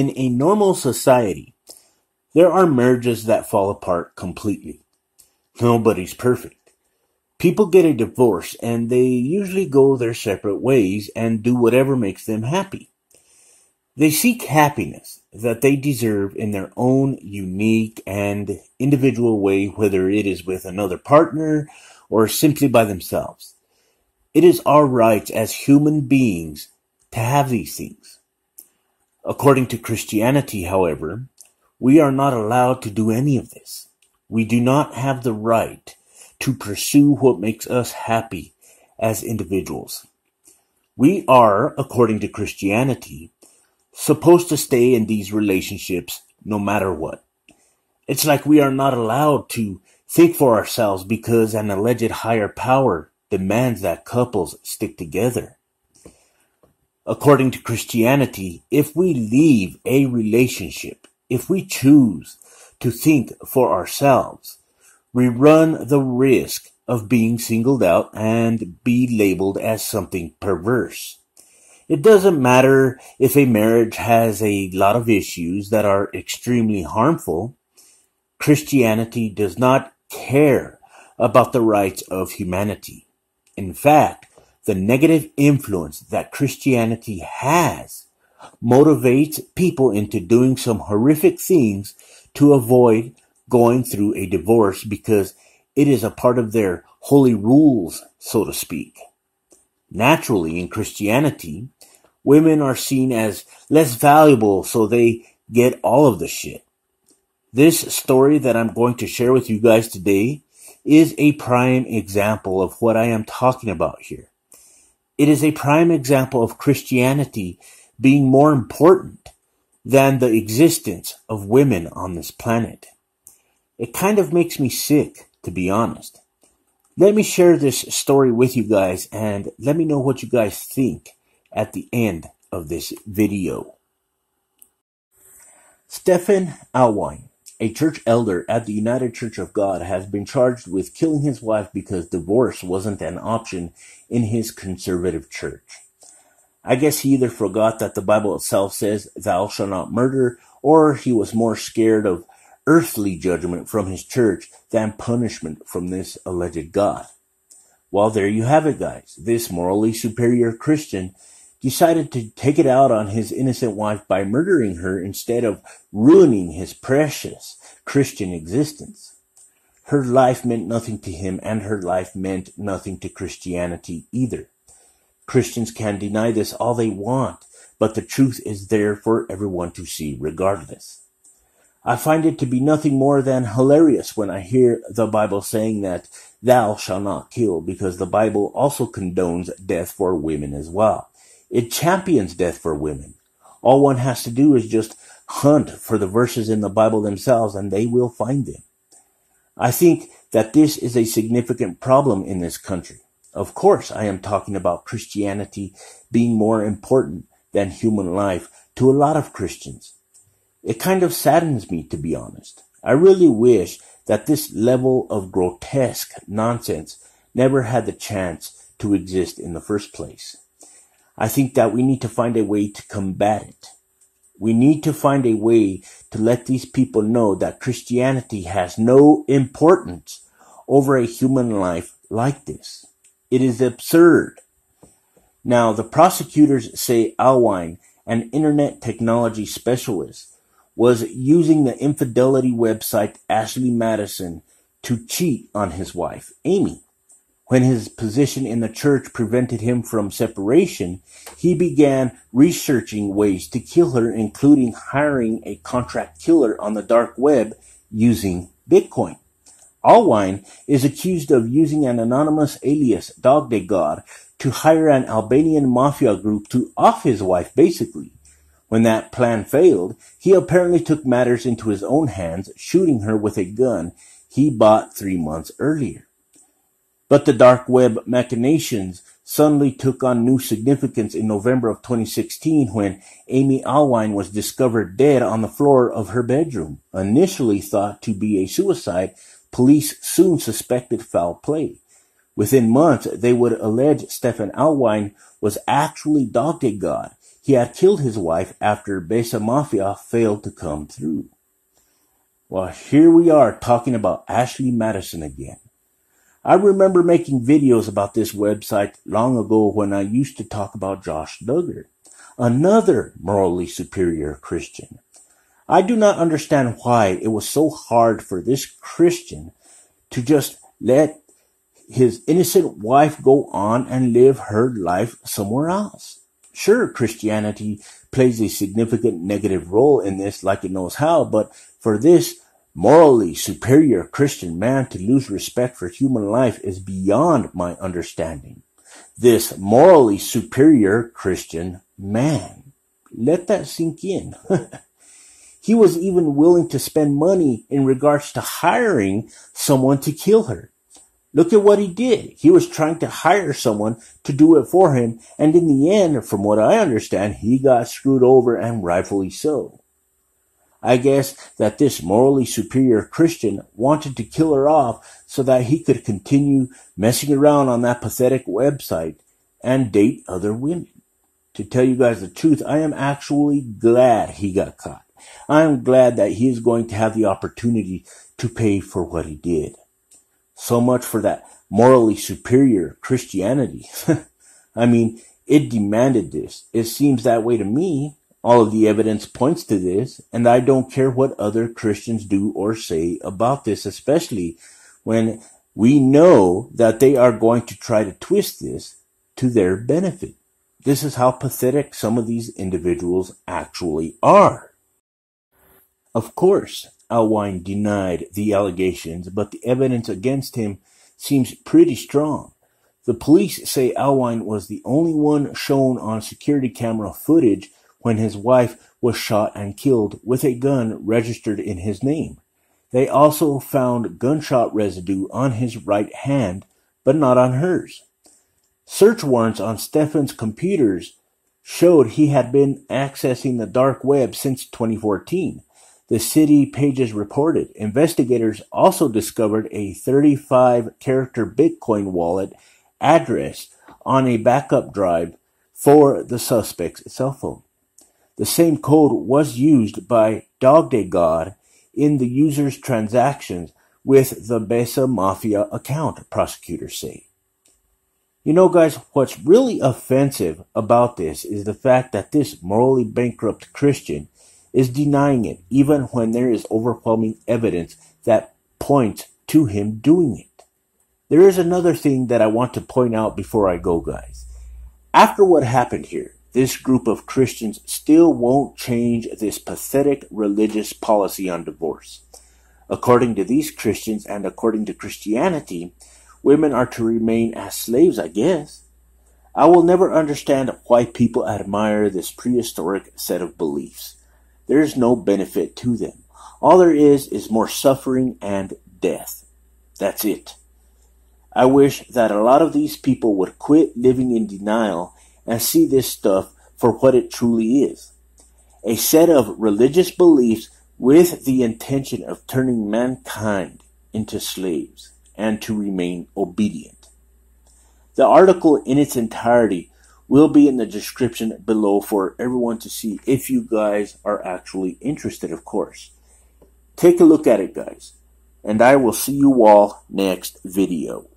In a normal society, there are marriages that fall apart completely. Nobody's perfect. People get a divorce and they usually go their separate ways and do whatever makes them happy. They seek happiness that they deserve in their own unique and individual way, whether it is with another partner or simply by themselves. It is our right as human beings to have these things. According to Christianity, however, we are not allowed to do any of this. We do not have the right to pursue what makes us happy as individuals. We are, according to Christianity, supposed to stay in these relationships no matter what. It's like we are not allowed to think for ourselves because an alleged higher power demands that couples stick together. According to Christianity, if we leave a relationship, if we choose to think for ourselves, we run the risk of being singled out and be labeled as something perverse. It doesn't matter if a marriage has a lot of issues that are extremely harmful. Christianity does not care about the rights of humanity. In fact, the negative influence that Christianity has motivates people into doing some horrific things to avoid going through a divorce because it is a part of their holy rules, so to speak. Naturally, in Christianity, women are seen as less valuable, so they get all of the shit. This story that I'm going to share with you guys today is a prime example of what I am talking about here. It is a prime example of Christianity being more important than the existence of women on this planet. It kind of makes me sick, to be honest. Let me share this story with you guys and let me know what you guys think at the end of this video. Stephen Alwine, a church elder at the United Church of God, has been charged with killing his wife because divorce wasn't an option in his conservative church. I guess he either forgot that the Bible itself says, "Thou shalt not murder," or he was more scared of earthly judgment from his church than punishment from this alleged God. Well, there you have it, guys. This morally superior Christian decided to take it out on his innocent wife by murdering her instead of ruining his precious Christian existence. Her life meant nothing to him, and her life meant nothing to Christianity either. Christians can deny this all they want, but the truth is there for everyone to see regardless. I find it to be nothing more than hilarious when I hear the Bible saying that thou shalt not kill, because the Bible also condones death for women as well. It champions death for women. All one has to do is just hunt for the verses in the Bible themselves and they will find them. I think that this is a significant problem in this country. Of course, I am talking about Christianity being more important than human life to a lot of Christians. It kind of saddens me, to be honest. I really wish that this level of grotesque nonsense never had the chance to exist in the first place. I think that we need to find a way to combat it. We need to find a way to let these people know that Christianity has no importance over a human life like this. It is absurd. Now, the prosecutors say Alwine, an internet technology specialist, was using the infidelity website Ashley Madison to cheat on his wife, Amy. When his position in the church prevented him from separation, he began researching ways to kill her, including hiring a contract killer on the dark web using Bitcoin. Alwine is accused of using an anonymous alias, Dog Day God, to hire an Albanian mafia group to off his wife, basically. When that plan failed, he apparently took matters into his own hands, shooting her with a gun he bought 3 months earlier. But the dark web machinations suddenly took on new significance in November of 2016 when Amy Alwine was discovered dead on the floor of her bedroom. Initially thought to be a suicide, police soon suspected foul play. Within months, they would allege Stephen Alwine was actually Dog Day God. he had killed his wife after Besa Mafia failed to come through. Well, here we are talking about Ashley Madison again. I remember making videos about this website long ago when I used to talk about Josh Duggar, another morally superior Christian. I do not understand why it was so hard for this Christian to just let his innocent wife go on and live her life somewhere else. Sure, Christianity plays a significant negative role in this like it knows how, but for this morally superior Christian man to lose respect for human life is beyond my understanding. This morally superior Christian man. Let that sink in. He was even willing to spend money in regards to hiring someone to kill her. Look at what he did. He was trying to hire someone to do it for him, and in the end, from what I understand, he got screwed over, and rightfully so. I guess that this morally superior Christian wanted to kill her off so that he could continue messing around on that pathetic website and date other women. To tell you guys the truth, I am actually glad he got caught. I am glad that he is going to have the opportunity to pay for what he did. So much for that morally superior Christianity. I mean, it demanded this. It seems that way to me. All of the evidence points to this, and I don't care what other Christians do or say about this, especially when we know that they are going to try to twist this to their benefit. This is how pathetic some of these individuals actually are. Of course, Alwine denied the allegations, but the evidence against him seems pretty strong. The police say Alwine was the only one shown on security camera footage when his wife was shot and killed with a gun registered in his name. They also found gunshot residue on his right hand, but not on hers. Search warrants on Stefan's computers showed he had been accessing the dark web since 2014. The City Pages reported. Investigators also discovered a 35-character Bitcoin wallet address on a backup drive for the suspect's cell phone. The same code was used by DogDayGod in the user's transactions with the Besa Mafia account, prosecutors say. You know, guys, what's really offensive about this is the fact that this morally bankrupt Christian is denying it, even when there is overwhelming evidence that points to him doing it. There is another thing that I want to point out before I go, guys. After what happened here, this group of Christians still won't change this pathetic religious policy on divorce. According to these Christians and according to Christianity, women are to remain as slaves, I guess. I will never understand why people admire this prehistoric set of beliefs. There is no benefit to them. All there is more suffering and death. That's it. I wish that a lot of these people would quit living in denial and see this stuff for what it truly is. A set of religious beliefs with the intention of turning mankind into slaves and to remain obedient. The article in its entirety will be in the description below for everyone to see if you guys are actually interested, of course. Take a look at it, guys, and I will see you all next video.